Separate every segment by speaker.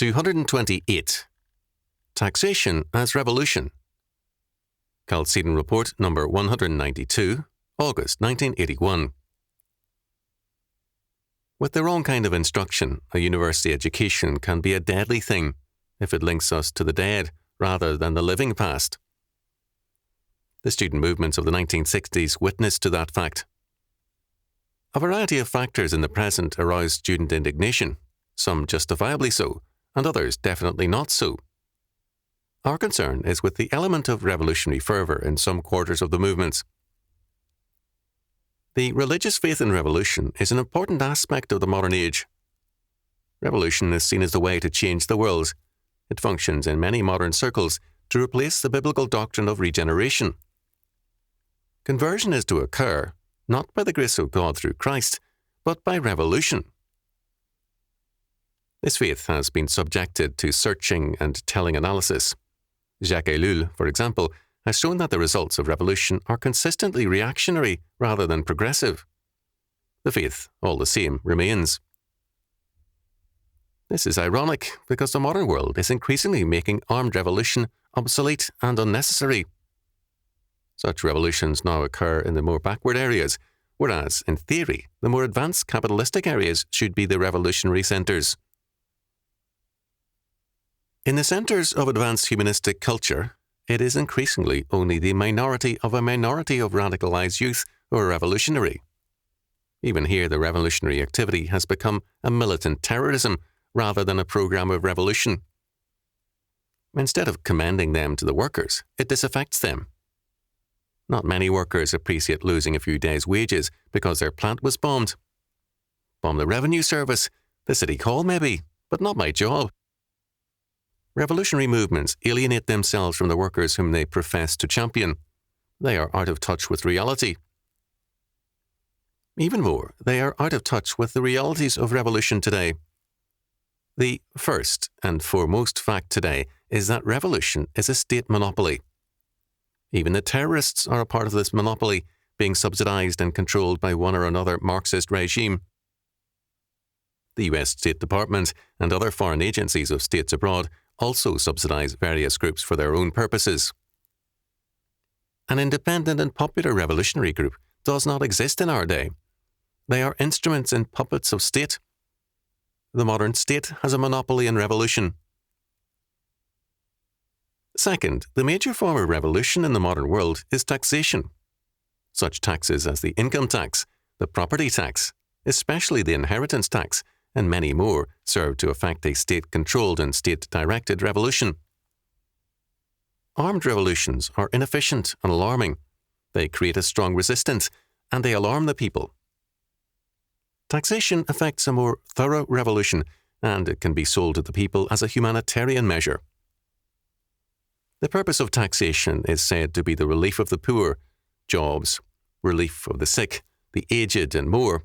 Speaker 1: 228. Taxation as Revolution. Chalcedon Report number 192, August 1981. With their own kind of instruction, a university education can be a deadly thing if it links us to the dead rather than the living past. The student movements of the 1960s witnessed to that fact. A variety of factors in the present aroused student indignation, some justifiably so, and others definitely not so. Our concern is with the element of revolutionary fervour in some quarters of the movements. The religious faith in revolution is an important aspect of the modern age. Revolution is seen as the way to change the world. It functions in many modern circles to replace the biblical doctrine of regeneration. Conversion is to occur, not by the grace of God through Christ, but by revolution. This faith has been subjected to searching and telling analysis. Jacques Ellul, for example, has shown that the results of revolution are consistently reactionary rather than progressive. The faith, all the same, remains. This is ironic because the modern world is increasingly making armed revolution obsolete and unnecessary. Such revolutions now occur in the more backward areas, whereas, in theory, the more advanced capitalistic areas should be the revolutionary centres. In the centres of advanced humanistic culture, it is increasingly only the minority of a minority of radicalised youth who are revolutionary. Even here, the revolutionary activity has become a militant terrorism rather than a programme of revolution. Instead of commending them to the workers, it disaffects them. Not many workers appreciate losing a few days' wages because their plant was bombed. Bomb the revenue service, the city hall maybe, but not my job. Revolutionary movements alienate themselves from the workers whom they profess to champion. They are out of touch with reality. Even more, they are out of touch with the realities of revolution today. The first and foremost fact today is that revolution is a state monopoly. Even the terrorists are a part of this monopoly, being subsidized and controlled by one or another Marxist regime. The US State Department and other foreign agencies of states abroad also subsidize various groups for their own purposes. An independent and popular revolutionary group does not exist in our day. They are instruments and puppets of state. The modern state has a monopoly in revolution. Second, the major form of revolution in the modern world is taxation. Such taxes as the income tax, the property tax, especially the inheritance tax, and many more serve to effect a state-controlled and state-directed revolution. Armed revolutions are inefficient and alarming. They create a strong resistance, and they alarm the people. Taxation affects a more thorough revolution, and it can be sold to the people as a humanitarian measure. The purpose of taxation is said to be the relief of the poor, jobs, relief of the sick, the aged, and more.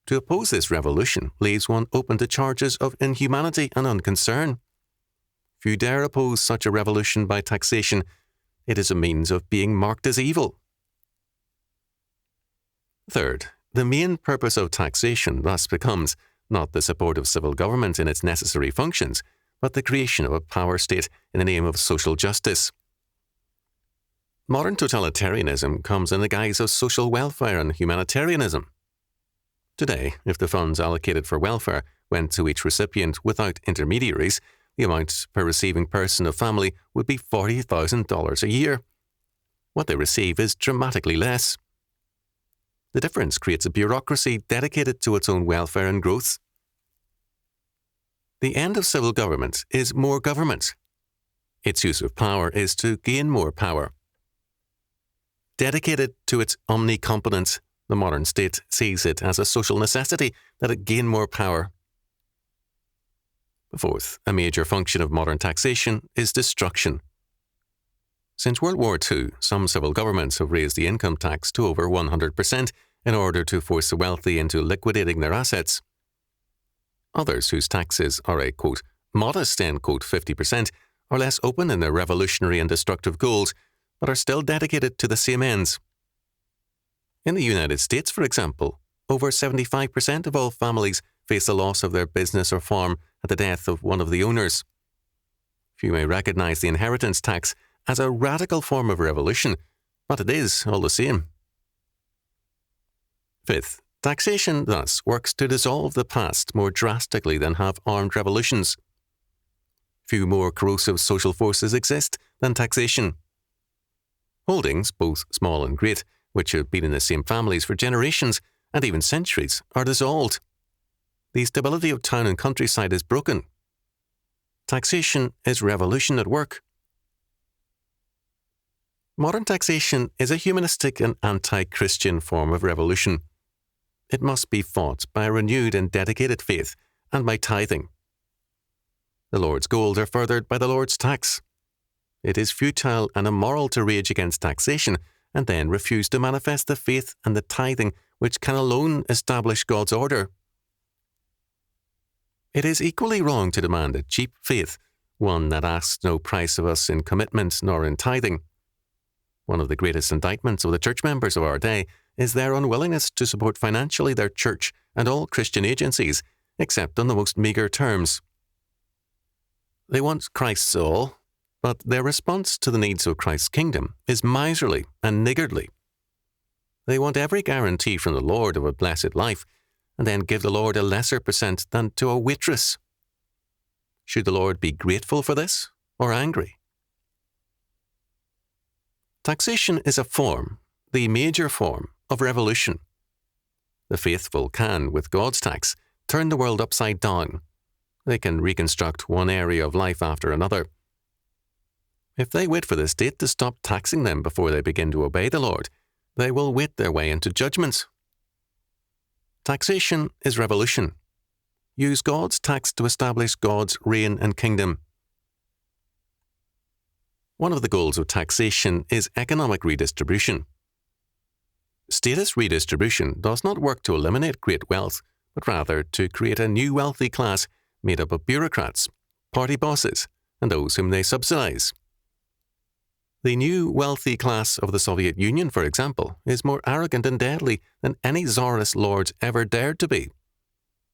Speaker 1: To oppose this revolution leaves one open to charges of inhumanity and unconcern. Few dare oppose such a revolution by taxation. It is a means of being marked as evil. Third, the main purpose of taxation thus becomes not the support of civil government in its necessary functions, but the creation of a power state in the name of social justice. Modern totalitarianism comes in the guise of social welfare and humanitarianism. Today, if the funds allocated for welfare went to each recipient without intermediaries, the amount per receiving person of family would be $40,000 a year. What they receive is dramatically less. The difference creates a bureaucracy dedicated to its own welfare and growth. The end of civil government is more government. Its use of power is to gain more power. Dedicated to its omnicompetence, the modern state sees it as a social necessity that it gain more power. Fourth, a major function of modern taxation is destruction. Since World War II, some civil governments have raised the income tax to over 100% in order to force the wealthy into liquidating their assets. Others whose taxes are a, quote, modest, end quote, 50%, are less open in their revolutionary and destructive goals, but are still dedicated to the same ends. In the United States, for example, over 75% of all families face the loss of their business or farm at the death of one of the owners. Few may recognize the inheritance tax as a radical form of revolution, but it is all the same. Fifth, taxation thus works to dissolve the past more drastically than have armed revolutions. Few more corrosive social forces exist than taxation. Holdings, both small and great, which have been in the same families for generations and even centuries, are dissolved. The stability of town and countryside is broken. Taxation is revolution at work. Modern taxation is a humanistic and anti-Christian form of revolution. It must be fought by a renewed and dedicated faith and by tithing. The Lord's goals are furthered by the Lord's tax. It is futile and immoral to rage against taxation and then refuse to manifest the faith and the tithing which can alone establish God's order. It is equally wrong to demand a cheap faith, one that asks no price of us in commitment nor in tithing. One of the greatest indictments of the church members of our day is their unwillingness to support financially their church and all Christian agencies, except on the most meagre terms. They want Christ's all, but their response to the needs of Christ's kingdom is miserly and niggardly. They want every guarantee from the Lord of a blessed life, and then give the Lord a lesser percent than to a waitress. Should the Lord be grateful for this, or angry? Taxation is a form, the major form, of revolution. The faithful can, with God's tax, turn the world upside down. They can reconstruct one area of life after another. If they wait for the state to stop taxing them before they begin to obey the Lord, they will wait their way into judgment. Taxation is revolution. Use God's tax to establish God's reign and kingdom. One of the goals of taxation is economic redistribution. Status redistribution does not work to eliminate great wealth, but rather to create a new wealthy class made up of bureaucrats, party bosses, and those whom they subsidize. The new wealthy class of the Soviet Union, for example, is more arrogant and deadly than any czarist lords ever dared to be.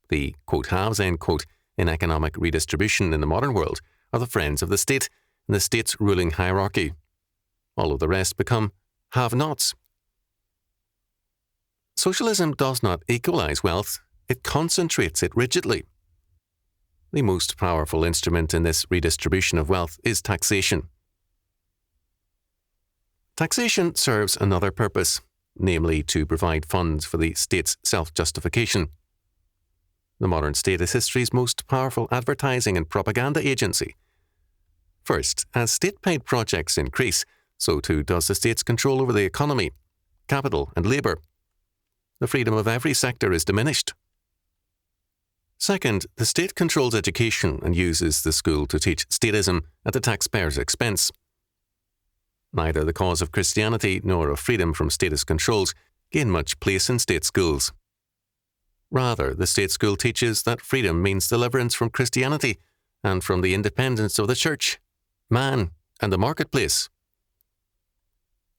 Speaker 1: The haves, in economic redistribution in the modern world are the friends of the state and the state's ruling hierarchy. All of the rest become have-nots. Socialism does not equalize wealth, it concentrates it rigidly. The most powerful instrument in this redistribution of wealth is taxation. Taxation serves another purpose, namely to provide funds for the state's self-justification. The modern state is history's most powerful advertising and propaganda agency. First, as state-paid projects increase, so too does the state's control over the economy, capital, and labour. The freedom of every sector is diminished. Second, the state controls education and uses the school to teach statism at the taxpayer's expense. Neither the cause of Christianity nor of freedom from statist controls gain much place in state schools. Rather, the state school teaches that freedom means deliverance from Christianity and from the independence of the church, man, and the marketplace.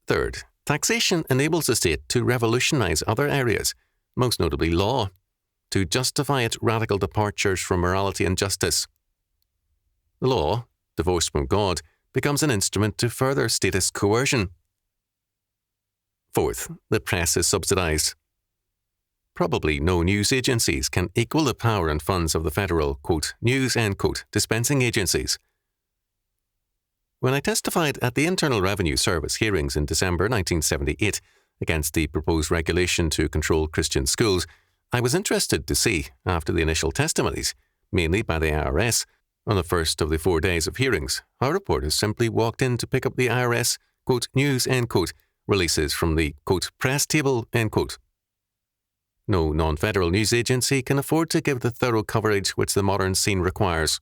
Speaker 1: Third, taxation enables the state to revolutionize other areas, most notably law, to justify its radical departures from morality and justice. The law, divorced from God, becomes an instrument to further statist coercion. Fourth, the press is subsidized. Probably no news agencies can equal the power and funds of the federal, news, dispensing agencies. When I testified at the Internal Revenue Service hearings in December 1978 against the proposed regulation to control Christian schools, I was interested to see, after the initial testimonies, mainly by the IRS, on the first of the 4 days of hearings, how reporters simply walked in to pick up the IRS, news, releases from the, press table, No non-federal news agency can afford to give the thorough coverage which the modern scene requires.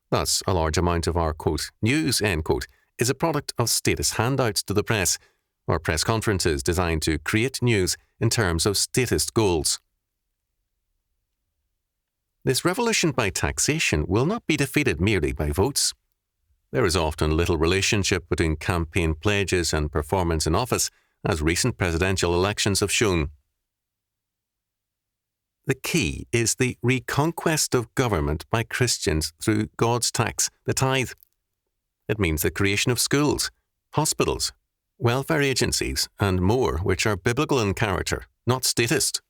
Speaker 1: Thus, a large amount of our, news, is a product of statist handouts to the press, or press conferences designed to create news in terms of statist goals. This revolution by taxation will not be defeated merely by votes. There is often little relationship between campaign pledges and performance in office, as recent presidential elections have shown. The key is the reconquest of government by Christians through God's tax, the tithe. It means the creation of schools, hospitals, welfare agencies, and more which are biblical in character, not statist.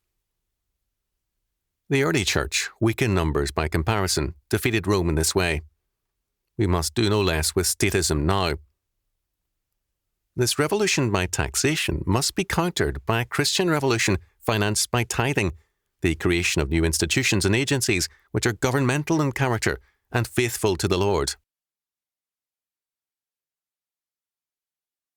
Speaker 1: The early church, weak in numbers by comparison, defeated Rome in this way. We must do no less with statism now. This revolution by taxation must be countered by a Christian revolution financed by tithing, the creation of new institutions and agencies which are governmental in character and faithful to the Lord.